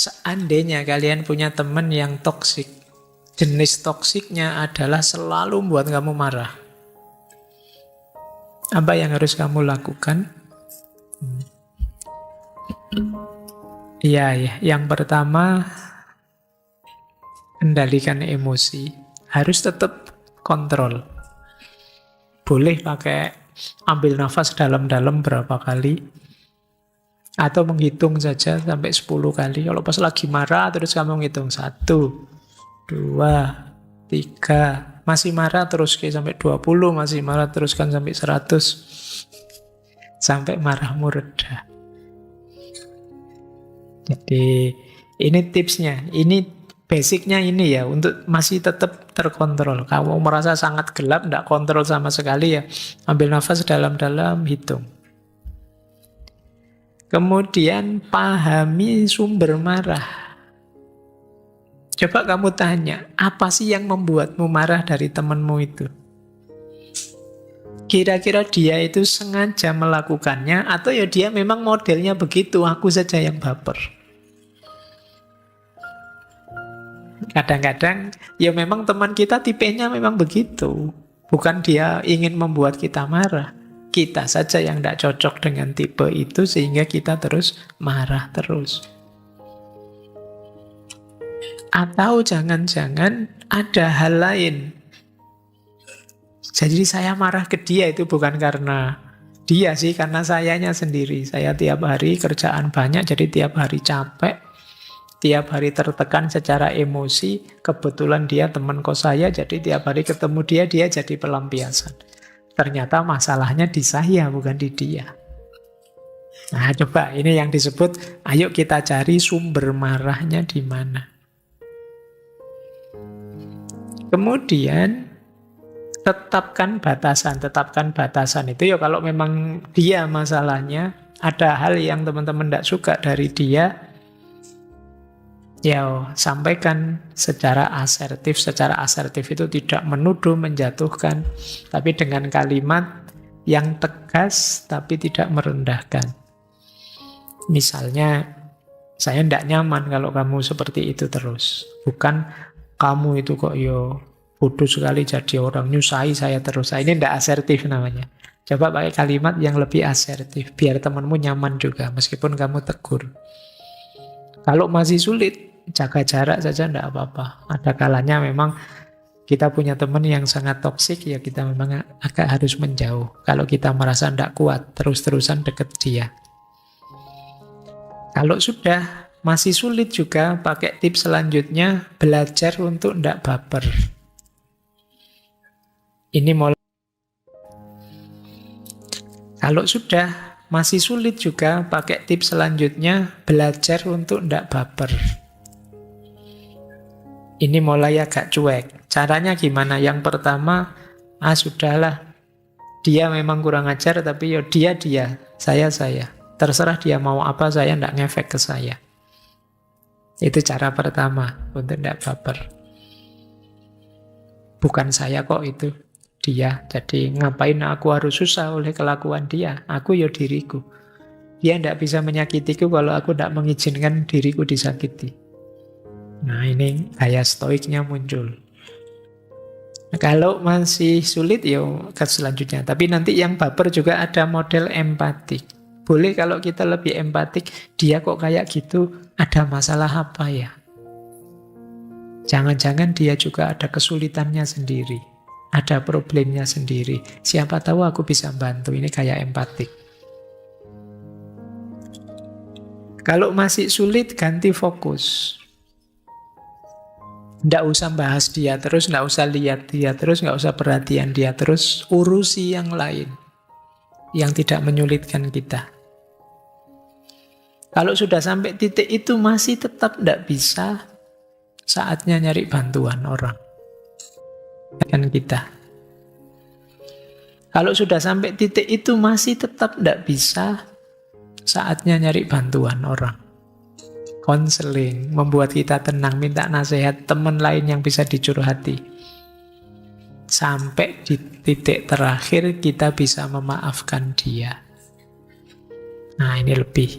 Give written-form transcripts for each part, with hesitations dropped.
Seandainya kalian punya teman yang toksik, jenis toksiknya adalah selalu membuat kamu marah. Apa yang harus kamu lakukan? Iya, ya. Yang pertama, kendalikan emosi. Harus tetap kontrol. Boleh pakai ambil nafas dalam-dalam berapa kali. Atau menghitung saja sampai 10 kali. Kalau pas lagi marah, terus kamu menghitung 1, 2, 3. Masih marah terus sampai 20. Masih marah teruskan sampai 100. Sampai marahmu reda. Jadi ini tipsnya. Ini basicnya ini ya. Untuk masih tetap terkontrol. Kamu merasa sangat gelap, tidak kontrol sama sekali ya. Ambil nafas dalam-dalam, hitung. Kemudian pahami sumber marah. Coba kamu tanya, apa sih yang membuatmu marah dari temanmu itu? Kira-kira dia itu sengaja melakukannya atau ya dia memang modelnya begitu, aku saja yang baper. Kadang-kadang ya memang teman kita tipenya memang begitu. Bukan dia ingin membuat kita marah. Kita saja yang tidak cocok dengan tipe itu sehingga kita terus marah terus. Atau jangan-jangan ada hal lain. Jadi saya marah ke dia itu bukan karena dia sih, karena sayanya sendiri. Saya tiap hari kerjaan banyak, jadi tiap hari capek. Tiap hari tertekan secara emosi. Kebetulan dia teman kos saya, jadi tiap hari ketemu dia jadi pelampiasan. Ternyata masalahnya di saya, bukan di dia. Nah, coba ini yang disebut, ayo kita cari sumber marahnya di mana. Kemudian, tetapkan batasan. Tetapkan batasan itu ya kalau memang dia masalahnya, ada hal yang teman-teman tidak suka dari dia, ya sampaikan secara asertif. Secara asertif itu tidak menuduh, menjatuhkan, tapi dengan kalimat yang tegas tapi tidak merendahkan. Misalnya, saya tidak nyaman kalau kamu seperti itu terus. Bukan kamu itu kok bodoh sekali jadi orang, nyusahi saya terus. Ini tidak asertif namanya. Coba pakai kalimat yang lebih asertif biar temanmu nyaman juga meskipun kamu tegur. Kalau masih sulit, jaga jarak saja tidak apa-apa. Ada kalanya memang kita punya teman yang sangat toksik, ya kita memang agak harus menjauh. Kalau kita merasa tidak kuat, terus-terusan deket dia. Kalau sudah masih sulit juga, pakai tips selanjutnya, belajar untuk tidak baper. Ini mulai. Kalau sudah masih sulit juga, pakai tips selanjutnya, belajar untuk tidak baper. Ini mulai agak cuek. Caranya gimana? Yang pertama, sudahlah. Dia memang kurang ajar, tapi dia, saya. Terserah dia mau apa, saya tidak ngefek ke saya. Itu cara pertama untuk tidak baper. Bukan saya kok itu, dia. Jadi ngapain aku harus susah oleh kelakuan dia? Aku diriku. Dia tidak bisa menyakitiku kalau aku tidak mengizinkan diriku disakiti. Nah, ini gaya stoiknya muncul. Nah, kalau masih sulit, ke selanjutnya. Tapi nanti yang baper juga ada model empatik. Boleh kalau kita lebih empatik, dia kok kayak gitu, ada masalah apa ya? Jangan-jangan dia juga ada kesulitannya sendiri. Ada problemnya sendiri. Siapa tahu aku bisa bantu. Ini kayak empatik. Kalau masih sulit, ganti fokus. Nggak usah bahas dia terus, nggak usah lihat dia terus, nggak usah perhatian dia terus. Urusi yang lain yang tidak menyulitkan kita. Kalau sudah sampai titik itu masih tetap nggak bisa, saatnya nyari bantuan orang. Dan kita. Kalau sudah sampai titik itu masih tetap nggak bisa, saatnya nyari bantuan orang. Konseling, membuat kita tenang, minta nasihat teman lain yang bisa dicurhati. Sampai di titik terakhir kita bisa memaafkan dia. Nah, ini lebih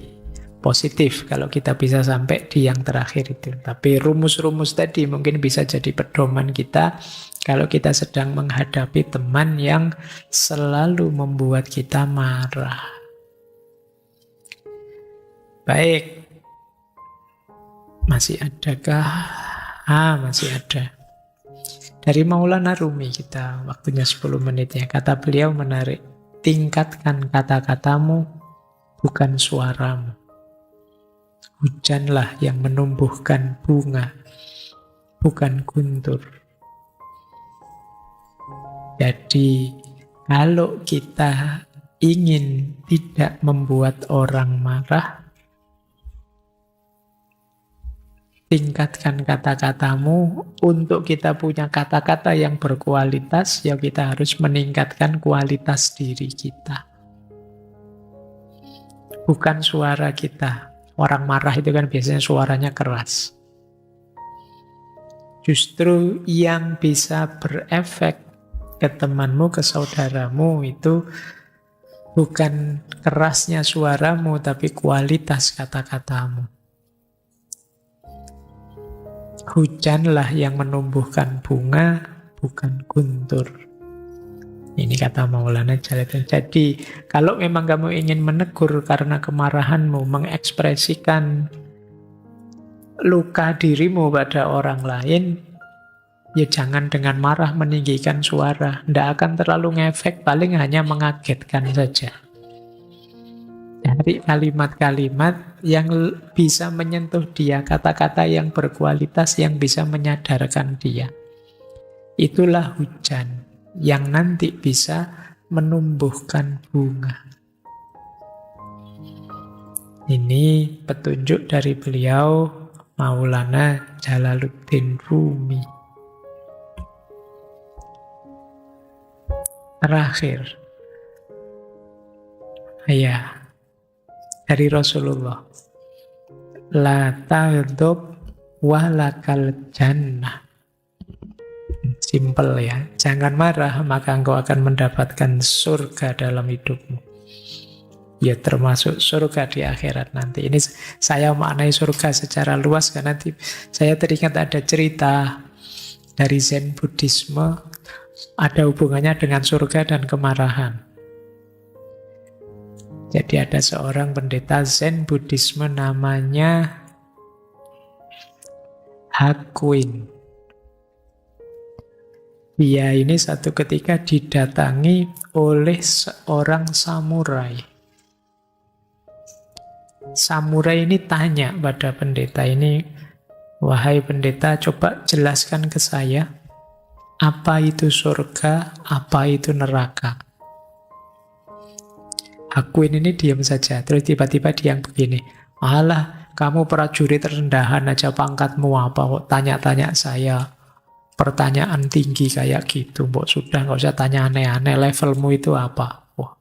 positif kalau kita bisa sampai di yang terakhir itu. Tapi rumus-rumus tadi mungkin bisa jadi pedoman kita kalau kita sedang menghadapi teman yang selalu membuat kita marah. Baik. Masih adakah? Masih ada. Dari Maulana Rumi kita, waktunya 10 menit ya. Kata beliau menarik. Tingkatkan kata-katamu, bukan suaramu. Hujanlah yang menumbuhkan bunga, bukan guntur. Jadi, kalau kita ingin tidak membuat orang marah, tingkatkan kata-katamu. Untuk kita punya kata-kata yang berkualitas, ya kita harus meningkatkan kualitas diri kita. Bukan suara kita. Orang marah itu kan biasanya suaranya keras. Justru yang bisa berefek ke temanmu, ke saudaramu itu bukan kerasnya suaramu, tapi kualitas kata-katamu. Hujanlah yang menumbuhkan bunga, bukan guntur. Ini kata Maulana Jalaluddin. Jadi, kalau memang kamu ingin menegur karena kemarahanmu, mengekspresikan luka dirimu pada orang lain, ya jangan dengan marah meninggikan suara. Tidak akan terlalu ngefek, paling hanya mengagetkan saja. Cari kalimat-kalimat yang bisa menyentuh dia, kata-kata yang berkualitas yang bisa menyadarkan dia. Itulah hujan yang nanti bisa menumbuhkan bunga. Ini petunjuk dari beliau Maulana Jalaluddin Rumi. Terakhir, dari Rasulullah. La taghdab walakal jannah. Simple ya. Jangan marah, maka engkau akan mendapatkan surga dalam hidupmu. Ya termasuk surga di akhirat nanti. Ini saya maknai surga secara luas karena nanti saya teringat ada cerita dari Zen Buddhisme. Ada hubungannya dengan surga dan kemarahan. Jadi ada seorang pendeta Zen Buddhisme namanya Hakuin. Dia ini satu ketika didatangi oleh seorang samurai. Samurai ini tanya pada pendeta ini, "Wahai pendeta, coba jelaskan ke saya, apa itu surga, apa itu neraka?" Hakuin ini diam saja, terus tiba-tiba dia yang begini, "Alah, kamu prajurit rendahan aja pangkatmu apa kok tanya-tanya saya pertanyaan tinggi kayak gitu, mbok sudah nggak usah tanya aneh-aneh, levelmu itu apa?" Wah,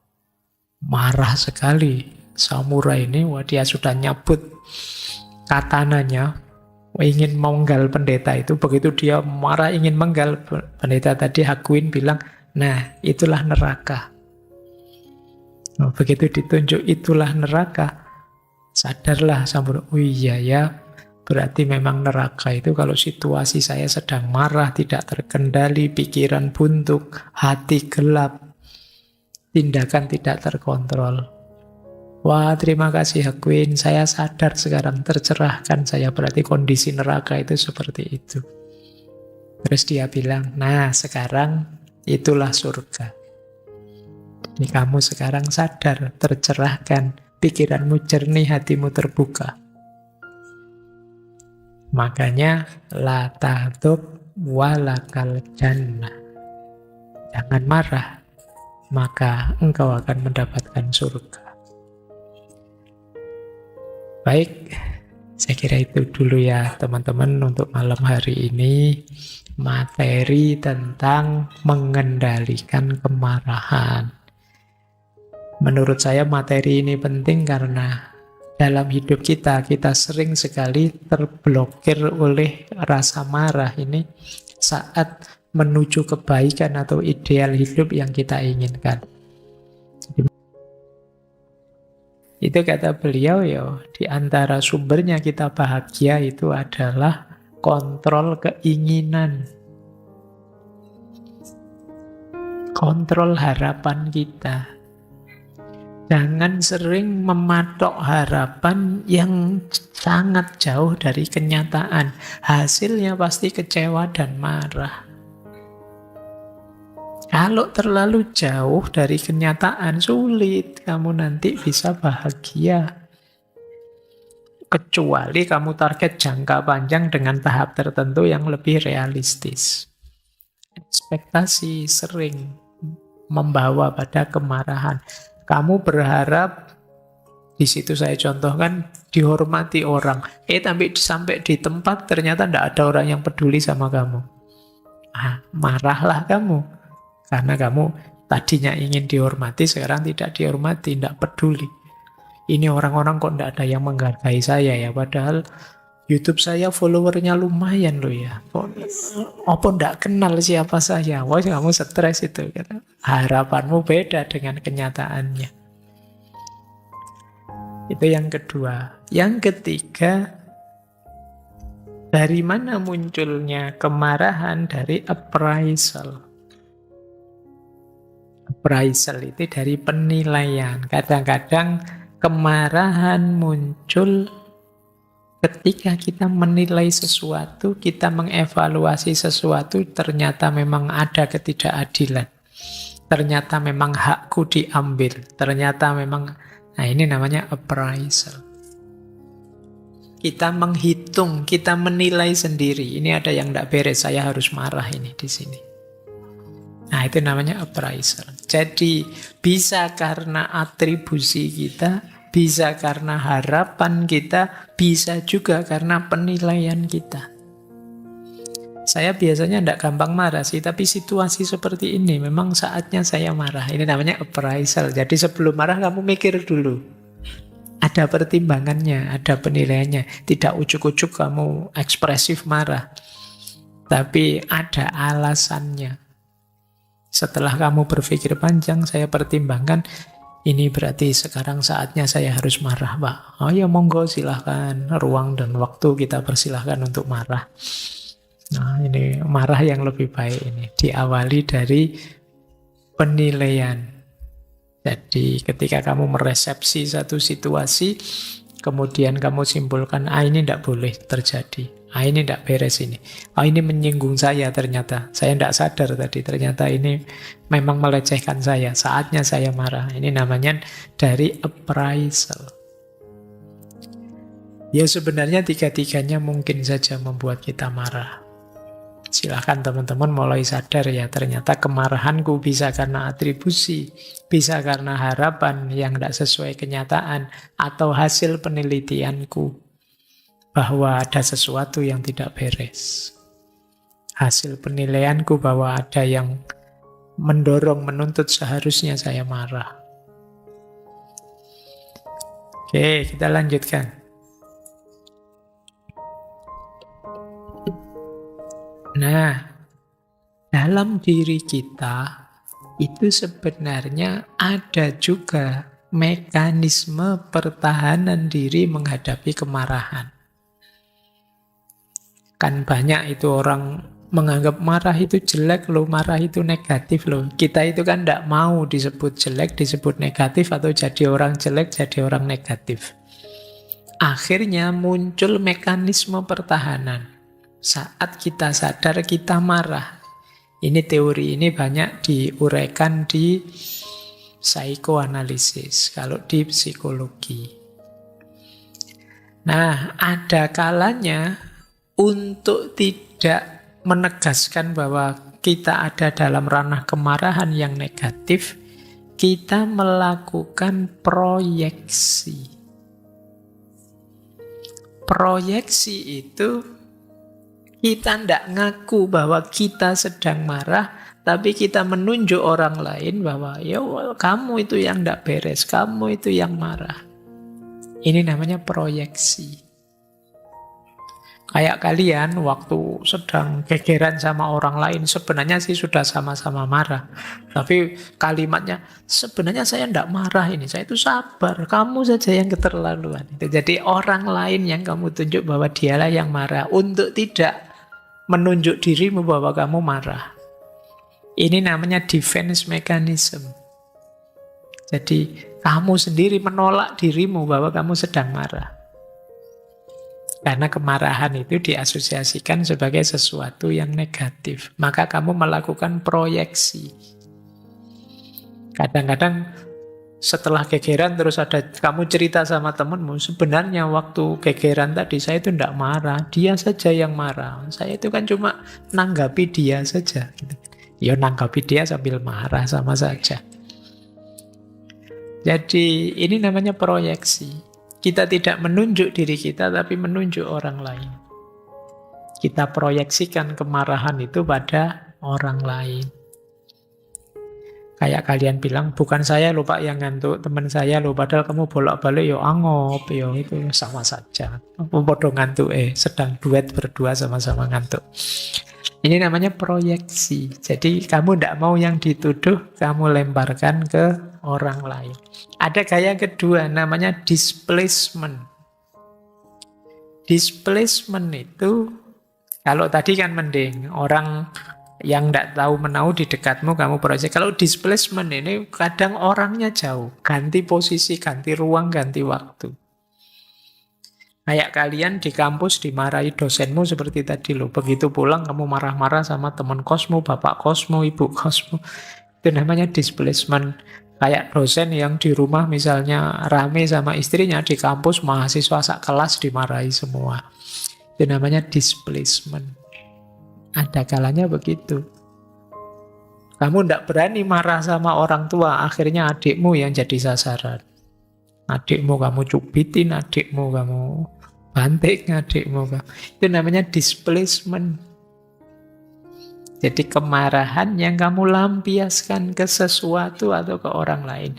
marah sekali samurai ini. Wah, dia sudah nyabut katananya, ingin menggal pendeta itu. Begitu dia marah ingin menggal pendeta tadi, Hakuin bilang, "Nah, itulah neraka." Nah, begitu ditunjuk itulah neraka, sadarlah samurai, oh iya ya, berarti memang neraka itu kalau situasi saya sedang marah, tidak terkendali, pikiran buntu, hati gelap, tindakan tidak terkontrol. Wah, terima kasih Hakuin, saya sadar sekarang, tercerahkan saya, berarti kondisi neraka itu seperti itu. Terus dia bilang, nah sekarang itulah surga. Ini kamu sekarang sadar, tercerahkan, pikiranmu jernih, hatimu terbuka. Makanya la taghdab walakal jannah. Jangan marah, maka engkau akan mendapatkan surga. Baik, saya kira itu dulu ya teman-teman untuk malam hari ini. Materi tentang mengendalikan kemarahan. Menurut saya materi ini penting karena dalam hidup kita sering sekali terblokir oleh rasa marah ini saat menuju kebaikan atau ideal hidup yang kita inginkan. Itu kata beliau ya, di antara sumbernya kita bahagia itu adalah kontrol keinginan, kontrol harapan kita. Jangan sering mematok harapan yang sangat jauh dari kenyataan. Hasilnya pasti kecewa dan marah. Kalau terlalu jauh dari kenyataan, sulit kamu nanti bisa bahagia. Kecuali kamu target jangka panjang dengan tahap tertentu yang lebih realistis. Ekspektasi sering membawa pada kemarahan. Kamu berharap, di situ saya contohkan, dihormati orang. Tapi sampai di tempat ternyata tidak ada orang yang peduli sama kamu. Marahlah kamu. Karena kamu tadinya ingin dihormati, sekarang tidak dihormati, tidak peduli. Ini orang-orang kok tidak ada yang menghargai saya ya, padahal YouTube saya followernya lumayan loh ya. Apa ndak kenal siapa saya? Wah, kamu stres itu. Harapanmu beda dengan kenyataannya. Itu yang kedua. Yang ketiga, dari mana munculnya kemarahan? Dari appraisal. Appraisal itu dari penilaian. Kadang-kadang kemarahan muncul ketika kita menilai sesuatu, kita mengevaluasi sesuatu, ternyata memang ada ketidakadilan. Ternyata memang hakku diambil. Ternyata memang, ini namanya appraisal. Kita menghitung, kita menilai sendiri. Ini ada yang tidak beres, saya harus marah ini di sini. Itu namanya appraisal. Jadi bisa karena atribusi kita, bisa karena harapan kita, bisa juga karena penilaian kita. Saya biasanya tidak gampang marah sih, tapi situasi seperti ini memang saatnya saya marah. Ini namanya appraisal. Jadi sebelum marah kamu mikir dulu. Ada pertimbangannya, ada penilaiannya. Tidak ujuk-ujuk kamu ekspresif marah. Tapi ada alasannya. Setelah kamu berpikir panjang, saya pertimbangkan, ini berarti sekarang saatnya saya harus marah, Pak. Oh ya monggo, silahkan. Ruang dan waktu kita persilahkan untuk marah. Ini marah yang lebih baik ini. Diawali dari penilaian. Jadi ketika kamu meresepsi satu situasi, kemudian kamu simpulkan, ini tidak boleh terjadi. Ini tidak beres ini. Ini menyinggung saya ternyata. Saya tidak sadar tadi. Ternyata ini memang melecehkan saya. Saatnya saya marah. Ini namanya dari appraisal. Ya sebenarnya tiga-tiganya mungkin saja membuat kita marah. Silahkan teman-teman mulai sadar ya. Ternyata kemarahanku bisa karena atribusi. Bisa karena harapan yang tidak sesuai kenyataan. Atau hasil penelitianku. Bahwa ada sesuatu yang tidak beres. Hasil penilaianku bahwa ada yang mendorong, menuntut seharusnya saya marah. Oke, kita lanjutkan. Nah, dalam diri kita itu sebenarnya ada juga mekanisme pertahanan diri menghadapi kemarahan. Kan banyak itu orang menganggap marah itu jelek loh, marah itu negatif loh. Kita itu kan tidak mau disebut jelek, disebut negatif, atau jadi orang jelek, jadi orang negatif. Akhirnya muncul mekanisme pertahanan. Saat kita sadar kita marah. Ini teori ini banyak diuraikan di psikoanalisis, kalau di psikologi. Nah, ada kalanya untuk tidak menegaskan bahwa kita ada dalam ranah kemarahan yang negatif, kita melakukan proyeksi. Proyeksi itu kita tidak ngaku bahwa kita sedang marah, tapi kita menunjuk orang lain bahwa ya kamu itu yang tidak beres, kamu itu yang marah. Ini namanya proyeksi. Kayak kalian waktu sedang gegeran sama orang lain, sebenarnya sih sudah sama-sama marah. Tapi kalimatnya, sebenarnya saya tidak marah ini, saya itu sabar. Kamu saja yang keterlaluan. Jadi orang lain yang kamu tunjuk bahwa dialah yang marah untuk tidak menunjuk dirimu bahwa kamu marah. Ini namanya defense mechanism. Jadi kamu sendiri menolak dirimu bahwa kamu sedang marah. Karena kemarahan itu diasosiasikan sebagai sesuatu yang negatif. Maka kamu melakukan proyeksi. Kadang-kadang setelah gegeran terus ada kamu cerita sama temanmu, sebenarnya waktu gegeran tadi saya itu tidak marah, dia saja yang marah. Saya itu kan cuma nanggapi dia saja. Gitu. Ya nanggapi dia sambil marah sama saja. Jadi ini namanya proyeksi. Kita tidak menunjuk diri kita, tapi menunjuk orang lain. Kita proyeksikan kemarahan itu pada orang lain. Kayak kalian bilang, bukan saya loh Pak yang ngantuk, teman saya loh, padahal kamu bolak-balik yo angop, yo itu sama saja. Bodoh ngantuk sedang duet berdua sama-sama ngantuk. Ini namanya proyeksi. Jadi kamu tidak mau yang dituduh, kamu lemparkan ke orang lain. Ada gaya kedua, namanya displacement. Displacement itu, kalau tadi kan mending, orang yang tidak tahu menau di dekatmu, kamu proyeksi. Kalau displacement ini, kadang orangnya jauh. Ganti posisi, ganti ruang, ganti waktu. Kayak kalian di kampus dimarahi dosenmu seperti tadi loh. Begitu pulang kamu marah-marah sama teman kosmu, bapak kosmu, ibu kosmu. Itu namanya displacement. Kayak dosen yang di rumah misalnya rame sama istrinya, di kampus mahasiswa sak kelas dimarahi semua. Itu namanya displacement. Ada kalanya begitu. Kamu tidak berani marah sama orang tua, akhirnya adikmu yang jadi sasaran. Adikmu kamu cubitin, adikmu kamu banting, adikmu. Itu namanya displacement. Jadi kemarahan yang kamu lampiaskan ke sesuatu atau ke orang lain.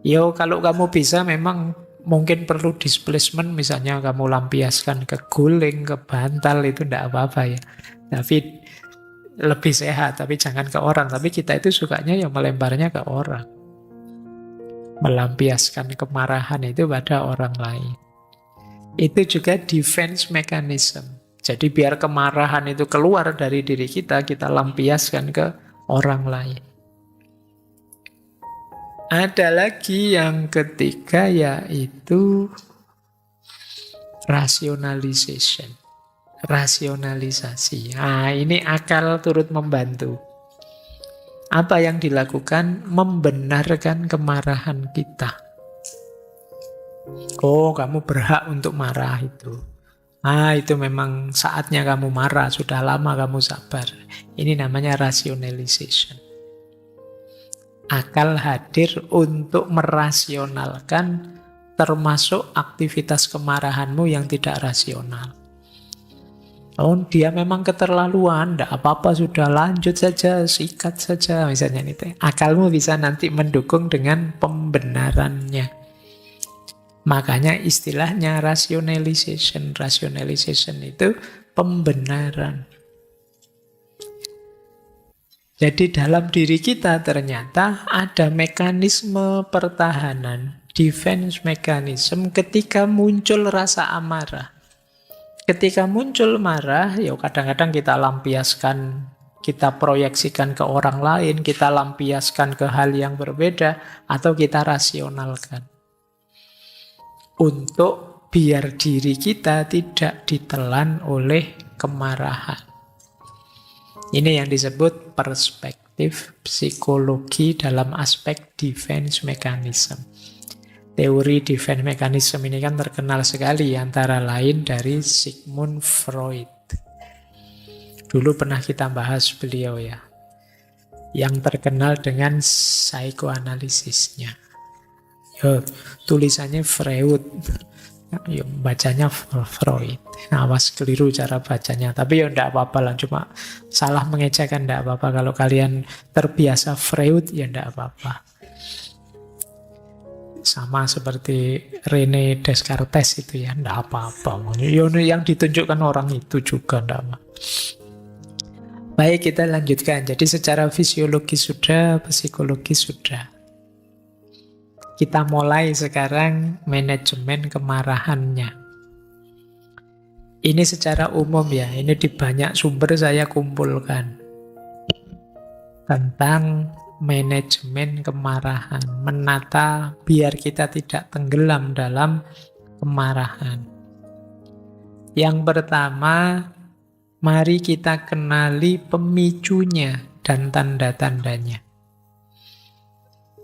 Yo, kalau kamu bisa memang mungkin perlu displacement, misalnya kamu lampiaskan ke guling, ke bantal, itu tidak apa-apa ya. Tapi lebih sehat, tapi jangan ke orang. Tapi kita itu sukanya yang melemparnya ke orang. Melampiaskan kemarahan itu pada orang lain. Itu juga defense mechanism. Jadi biar kemarahan itu keluar dari diri kita, kita lampiaskan ke orang lain. Ada lagi yang ketiga, yaitu rationalization. Rasionalisasi. Nah, ini akal turut membantu. Apa yang dilakukan? Membenarkan kemarahan kita. Oh, kamu berhak untuk marah itu. Itu memang saatnya kamu marah, sudah lama kamu sabar. Ini namanya rationalization. Akal hadir untuk merasionalkan termasuk aktivitas kemarahanmu yang tidak rasional. Oh, dia memang keterlaluan, tidak apa-apa, sudah lanjut saja, sikat saja, misalnya itu. Akalmu bisa nanti mendukung dengan pembenarannya. Makanya istilahnya rationalization. Rationalization itu pembenaran. Jadi dalam diri kita ternyata ada mekanisme pertahanan, defense mechanism ketika muncul rasa amarah. Ketika muncul marah, ya kadang-kadang kita lampiaskan, kita proyeksikan ke orang lain, kita lampiaskan ke hal yang berbeda, atau kita rasionalkan. Untuk biar diri kita tidak ditelan oleh kemarahan. Ini yang disebut perspektif psikologi dalam aspek defense mechanism. Teori defense mechanism ini kan terkenal sekali, antara lain dari Sigmund Freud. Dulu pernah kita bahas beliau ya, yang terkenal dengan psikoanalisisnya. Tulisannya Freud, bacanya Freud. Awas keliru cara bacanya, tapi tidak apa-apa lah, cuma salah mengejakan tidak apa-apa. Kalau kalian terbiasa Freud, ya tidak apa-apa. Sama seperti René Descartes itu ya, enggak apa-apa. Yang ditunjukkan orang itu juga enggak apa. Baik, kita lanjutkan. Jadi secara fisiologis sudah, psikologis sudah. Kita mulai sekarang manajemen kemarahannya. Ini secara umum ya, ini di banyak sumber saya kumpulkan. Tentang manajemen kemarahan, menata biar kita tidak tenggelam dalam kemarahan. Yang pertama, mari kita kenali pemicunya dan tanda-tandanya.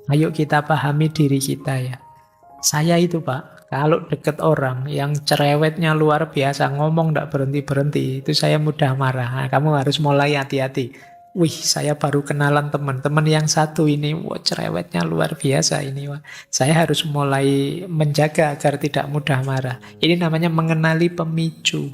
Ayo kita pahami diri kita ya. Saya itu Pak, kalau deket orang yang cerewetnya luar biasa, ngomong tidak berhenti-berhenti, itu saya mudah marah. Nah, kamu harus mulai hati-hati. Wih, saya baru kenalan teman yang satu ini, wah cerewetnya luar biasa ini. Wah. Saya harus mulai menjaga agar tidak mudah marah. Ini namanya mengenali pemicu.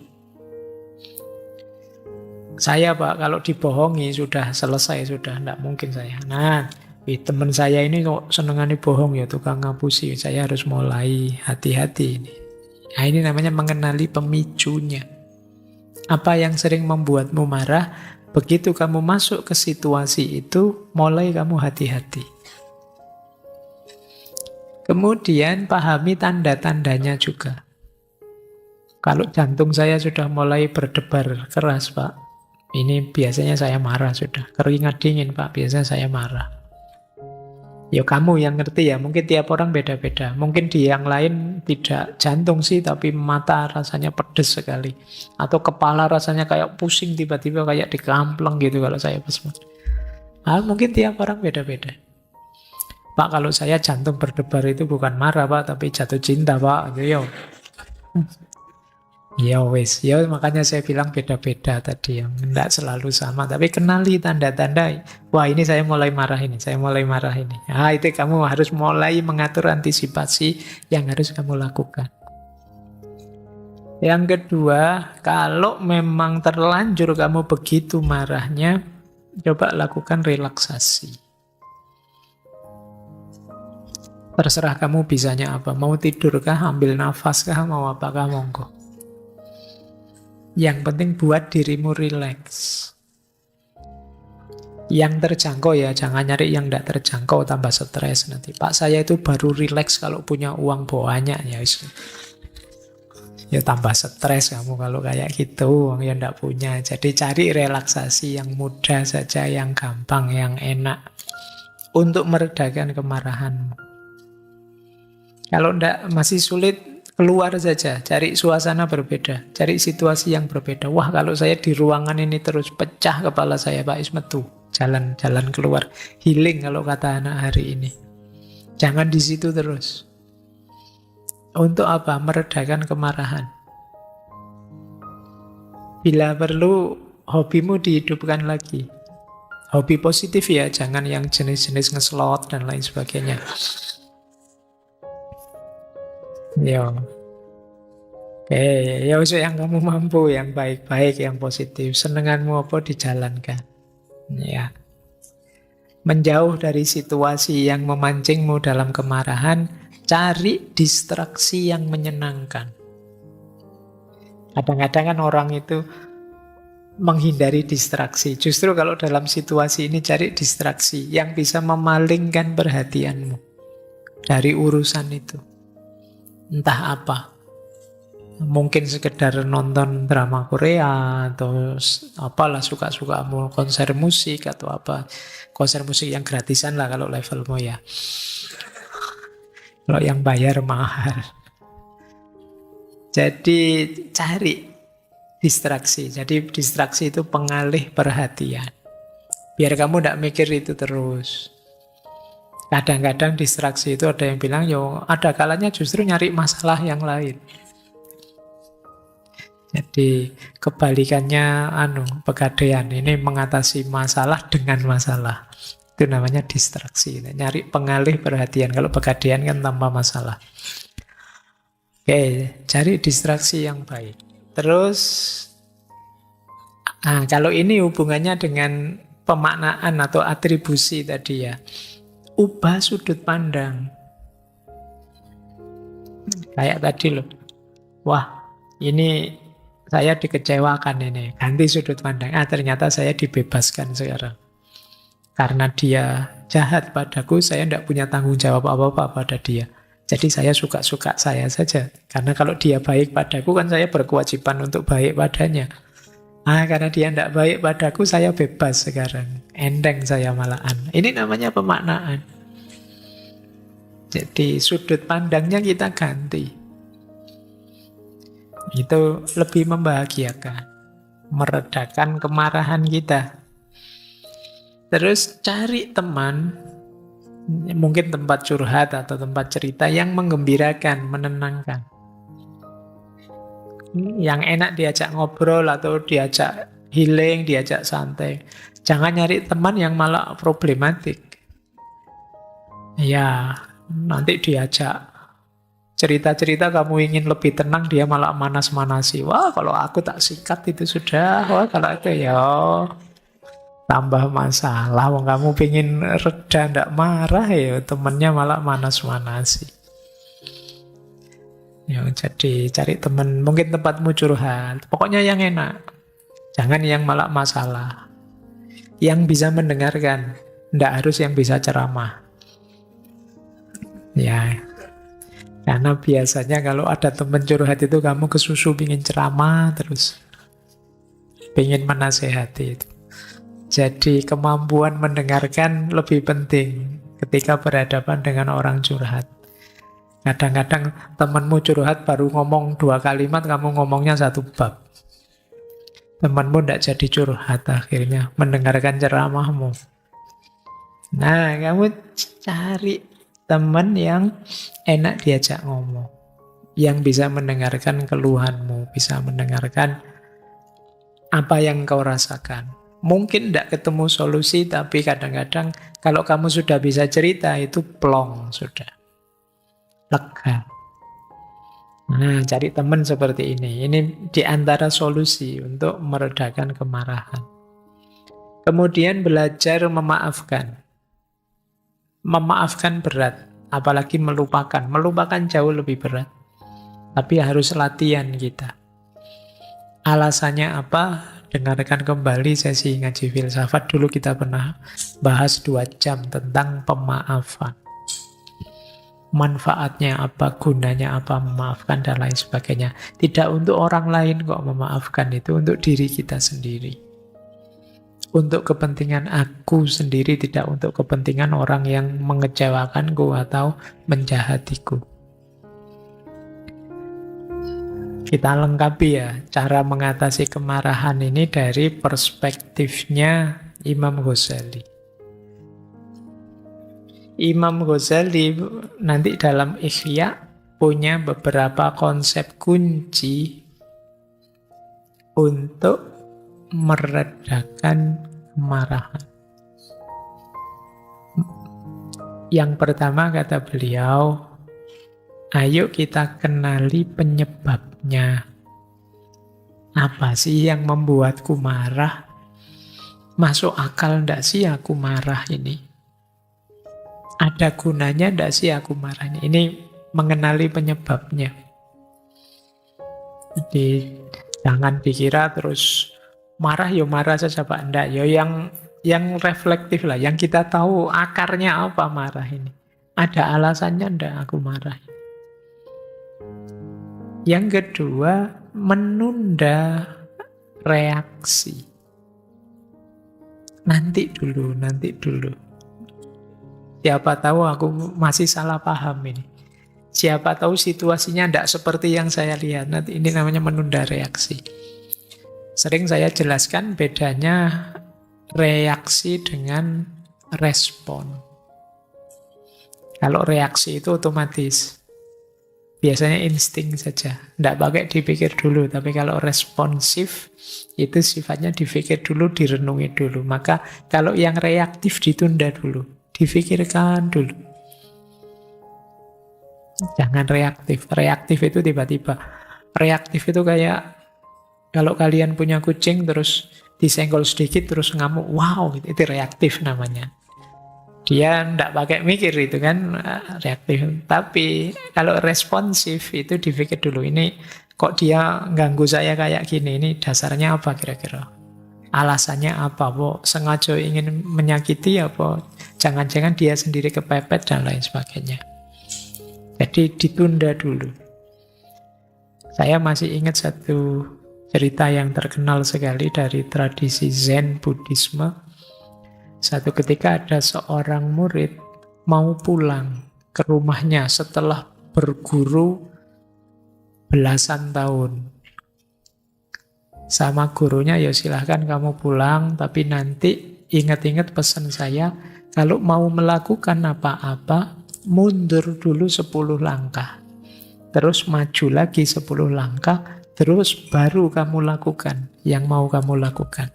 Saya Pak, kalau dibohongi sudah selesai, sudah tidak mungkin saya. Nah, teman saya ini kok senengane bohong ya, tukang ngapusi. Saya harus mulai hati-hati ini. Nah, ini namanya mengenali pemicunya. Apa yang sering membuatmu marah? Begitu kamu masuk ke situasi itu, mulai kamu hati-hati. Kemudian pahami tanda-tandanya juga. Kalau jantung saya sudah mulai berdebar keras, Pak, ini biasanya saya marah sudah. Keringat dingin, Pak, biasanya saya marah. Ya kamu yang ngerti ya, mungkin tiap orang beda-beda. Mungkin di yang lain tidak jantung sih, tapi mata rasanya pedes sekali. Atau kepala rasanya kayak pusing tiba-tiba kayak dikampleng gitu kalau saya pesmat. Mungkin tiap orang beda-beda. Pak, kalau saya jantung berdebar itu bukan marah Pak, tapi jatuh cinta Pak. Gitu, yo. Ya wes, ya makanya saya bilang beda-beda tadi, yang tidak selalu sama. Tapi kenali tanda-tanda, wah ini saya mulai marah ini, saya mulai marah ini. Itu kamu harus mulai mengatur antisipasi yang harus kamu lakukan. Yang kedua, kalau memang terlanjur kamu begitu marahnya, coba lakukan relaksasi. Terserah kamu bisanya apa, mau tidurkah, ambil nafaskah, mau apakah, monggo. Yang penting buat dirimu rileks. Yang terjangkau ya, jangan nyari yang tidak terjangkau, tambah stres nanti. Pak, saya itu baru rileks kalau punya uang banyak ya. Ya tambah stres kamu kalau kayak gitu, uang yang tidak punya. Jadi cari relaksasi yang mudah saja, yang gampang, yang enak. Untuk meredakan kemarahanmu. Kalau tidak masih sulit, keluar saja, cari suasana berbeda, cari situasi yang berbeda. Wah, kalau saya di ruangan ini terus pecah kepala saya, Pak Ismet tuh. Jalan keluar. Healing kalau kata anak hari ini. Jangan di situ terus. Untuk apa? Meredakan kemarahan. Bila perlu, hobimu dihidupkan lagi. Hobi positif ya, jangan yang jenis-jenis ngeslot dan lain sebagainya. Yo. Oke, ya usah yang kamu mampu, yang baik-baik, yang positif. Senenganmu apa dijalankan. Ya. Menjauh dari situasi yang memancingmu dalam kemarahan, cari distraksi yang menyenangkan. Kadang-kadang kan orang itu menghindari distraksi. Justru kalau dalam situasi ini cari distraksi yang bisa memalingkan perhatianmu dari urusan itu. Entah apa. Mungkin sekedar nonton drama Korea atau apalah suka-sukamu, konser musik atau apa. Konser musik yang gratisan lah kalau levelmu ya. Kalau yang bayar mahal. Jadi cari distraksi. Jadi distraksi itu pengalih perhatian. Biar kamu tidak mikir itu terus. Kadang-kadang distraksi itu ada yang bilang, yo ada kalanya justru nyari masalah yang lain. Jadi kebalikannya pegadaian ini mengatasi masalah dengan masalah. Itu namanya distraksi. Nyari pengalih perhatian. Kalau pegadaian kan tanpa masalah. Oke, cari distraksi yang baik. Terus, kalau ini hubungannya dengan pemaknaan atau atribusi tadi ya. Ubah sudut pandang. Kayak tadi loh, wah ini saya dikecewakan ini, ganti sudut pandang. Ternyata saya dibebaskan sekarang. Karena dia jahat padaku, saya tidak punya tanggung jawab apa-apa pada dia. Jadi saya suka-suka saya saja. Karena kalau dia baik padaku, kan saya berkewajiban untuk baik padanya. Karena dia tidak baik padaku, saya bebas sekarang. Enteng saya malahan. Ini namanya pemaknaan. Jadi sudut pandangnya kita ganti. Itu lebih membahagiakan. Meredakan kemarahan kita. Terus cari teman, mungkin tempat curhat atau tempat cerita yang menggembirakan, menenangkan. Yang enak diajak ngobrol atau diajak healing, diajak santai. Jangan nyari teman yang malah problematik. Ya, nanti diajak cerita-cerita kamu ingin lebih tenang, dia malah manas-manasi. Wah, kalau aku tak sikat itu sudah. Wah, kalau itu ya tambah masalah. Wong kamu pengen reda, ndak marah ya, temennya malah manas-manasi. Ya, jadi cari temen, mungkin tempatmu curhat. Pokoknya yang enak. Jangan yang malah masalah. Yang bisa mendengarkan, ndak harus yang bisa ceramah. Ya, karena biasanya kalau ada temen curhat itu kamu kesusu pingin ceramah terus. Pingin menasehati itu. Jadi kemampuan mendengarkan lebih penting ketika berhadapan dengan orang curhat. Kadang-kadang temanmu curhat baru ngomong 2 kalimat, kamu ngomongnya 1 bab. Temanmu tidak jadi curhat akhirnya, mendengarkan ceramahmu. Nah, kamu cari teman yang enak diajak ngomong. Yang bisa mendengarkan keluhanmu, bisa mendengarkan apa yang kau rasakan. Mungkin tidak ketemu solusi, tapi kadang-kadang kalau kamu sudah bisa cerita, itu plong sudah. Lega. Nah, cari teman seperti ini. Ini diantara solusi untuk meredakan kemarahan. Kemudian belajar memaafkan. Memaafkan berat, apalagi melupakan. Melupakan jauh lebih berat. Tapi harus latihan kita. Alasannya apa? Dengarkan kembali sesi ngaji filsafat. Dulu kita pernah bahas 2 jam tentang pemaafan. Manfaatnya apa, gunanya apa memaafkan, dan lain sebagainya. Tidak untuk orang lain kok memaafkan, itu untuk diri kita sendiri. Untuk kepentingan aku sendiri, tidak untuk kepentingan orang yang mengecewakanku atau menjahatiku. Kita lengkapi ya cara mengatasi kemarahan ini dari perspektifnya Imam Ghazali. Imam Ghazali nanti dalam Ihya punya beberapa konsep kunci untuk meredakan kemarahan. Yang pertama kata beliau, ayo kita kenali penyebabnya. Apa sih yang membuatku marah? Masuk akal ndak sih aku marah ini? Ada gunanya ndak sih aku marahnya? Ini mengenali penyebabnya. Jadi jangan dikira terus marah ya marah saja Pak. Ndak, ya yang reflektif lah, yang kita tahu akarnya apa marah ini. Ada alasannya ndak aku marah? Yang kedua, menunda reaksi. Nanti dulu. Siapa tahu aku masih salah paham ini. Siapa tahu situasinya tidak seperti yang saya lihat. Nanti ini namanya menunda reaksi. Sering saya jelaskan bedanya reaksi dengan respon. Kalau reaksi itu otomatis. Biasanya insting saja, tidak pakai dipikir dulu. Tapi kalau responsif, itu sifatnya dipikir dulu, direnungi dulu. Maka kalau yang reaktif ditunda dulu, difikirkan dulu. Jangan reaktif. Reaktif itu tiba-tiba. Reaktif itu kayak kalau kalian punya kucing terus disenggol sedikit terus ngamuk, wow, itu reaktif namanya. Dia ndak pakai mikir itu kan, reaktif. Tapi kalau responsif itu dipikir dulu, ini kok dia ganggu saya kayak gini, ini dasarnya apa kira-kira? Alasannya apa? Apa sengaja ingin menyakiti apa? Jangan-jangan dia sendiri kepepet dan lain sebagainya. Jadi ditunda dulu. Saya masih ingat satu cerita yang terkenal sekali dari tradisi Zen Buddhisme. Satu ketika ada seorang murid mau pulang ke rumahnya setelah berguru belasan tahun. Sama gurunya, ya silahkan kamu pulang, tapi nanti ingat-ingat pesan saya, kalau mau melakukan apa-apa, mundur dulu 10 langkah. Terus maju lagi 10 langkah, terus baru kamu lakukan yang mau kamu lakukan.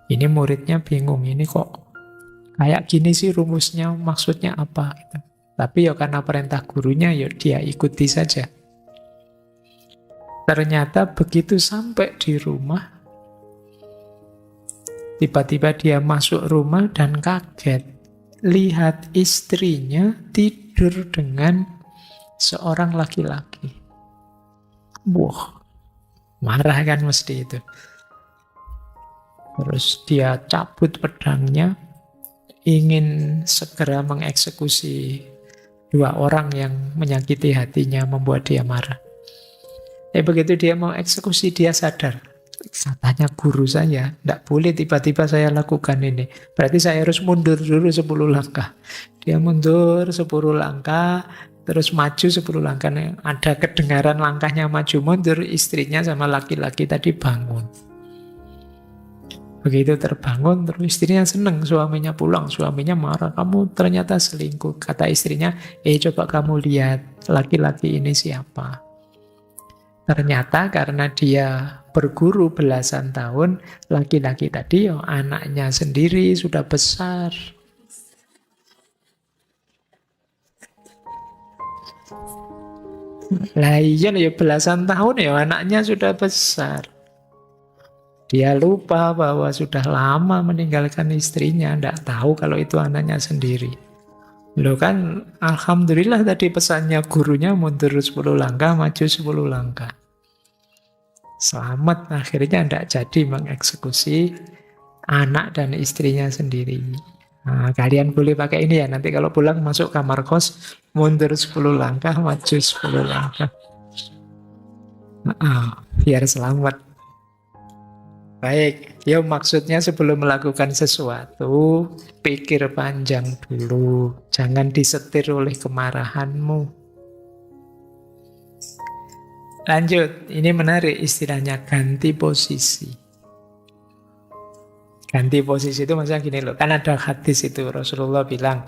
Ini muridnya bingung, ini kok kayak gini sih rumusnya, maksudnya apa? Gitu. Tapi ya karena perintah gurunya, ya dia ikuti saja. Ternyata begitu sampai di rumah, tiba-tiba dia masuk rumah dan kaget. Lihat istrinya tidur dengan seorang laki-laki. Wah, marah kan mesti itu. Terus dia cabut pedangnya, ingin segera mengeksekusi 2 orang yang menyakiti hatinya, membuat dia marah. Begitu dia mau eksekusi, dia sadar. Katanya guru saya, tidak boleh tiba-tiba saya lakukan ini. Berarti saya harus mundur dulu 10 langkah. Dia mundur 10 langkah, terus maju 10 langkah. Ada kedengaran langkahnya maju mundur, istrinya sama laki-laki tadi bangun. Begitu terbangun, terus istrinya senang, suaminya pulang, suaminya marah, kamu ternyata selingkuh. Kata istrinya, coba kamu lihat laki-laki ini siapa. Ternyata karena dia berguru belasan tahun, laki-laki tadi anaknya sendiri sudah besar. Lah iya ya, belasan tahun ya anaknya sudah besar. Dia lupa bahwa sudah lama meninggalkan istrinya, tidak tahu kalau itu anaknya sendiri. Loh kan, alhamdulillah tadi pesannya gurunya mundur 10 langkah, maju 10 langkah. Selamat, akhirnya tidak jadi mengeksekusi anak dan istrinya sendiri. Nah, kalian boleh pakai ini ya, nanti kalau pulang masuk kamar kos, mundur 10 langkah, maju 10 langkah. Biar selamat. Baik, ya maksudnya sebelum melakukan sesuatu, pikir panjang dulu. Jangan disetir oleh kemarahanmu. Lanjut, ini menarik istilahnya ganti posisi. Ganti posisi itu maksudnya gini loh, kan ada hadis itu Rasulullah bilang,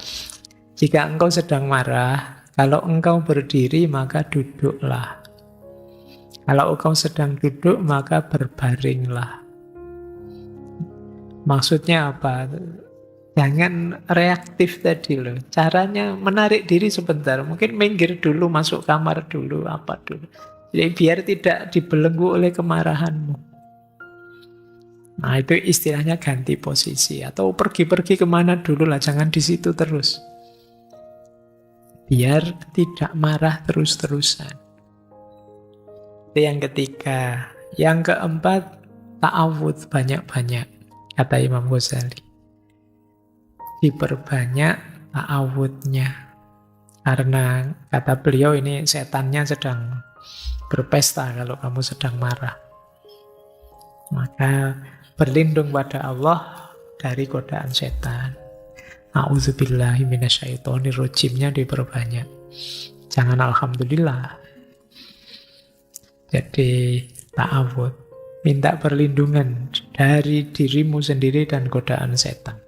jika engkau sedang marah, kalau engkau berdiri maka duduklah. Kalau engkau sedang duduk maka berbaringlah. Maksudnya apa? Jangan reaktif tadi loh. Caranya menarik diri sebentar. Mungkin minggir dulu, masuk kamar dulu, apa dulu. Jadi biar tidak dibelenggu oleh kemarahanmu. Nah itu istilahnya ganti posisi. Atau pergi-pergi kemana dulu lah. Jangan di situ terus. Biar tidak marah terus-terusan. Itu yang ketiga. Yang keempat, ta'awudz banyak-banyak. Kata Imam Ghazali, diperbanyak ta'awudnya. Karena kata beliau ini setannya sedang berpesta kalau kamu sedang marah. Maka berlindung pada Allah dari godaan setan. A'udzubillahi minasyaitonirrajimnya diperbanyak. Jangan alhamdulillah. Jadi ta'awud. Minta perlindungan dari dirimu sendiri dan godaan setan.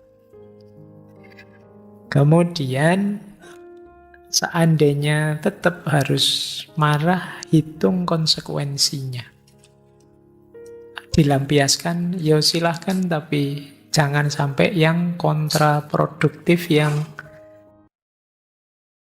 Kemudian, seandainya tetap harus marah, hitung konsekuensinya. Dilampiaskan, ya silahkan, tapi jangan sampai yang kontraproduktif, yang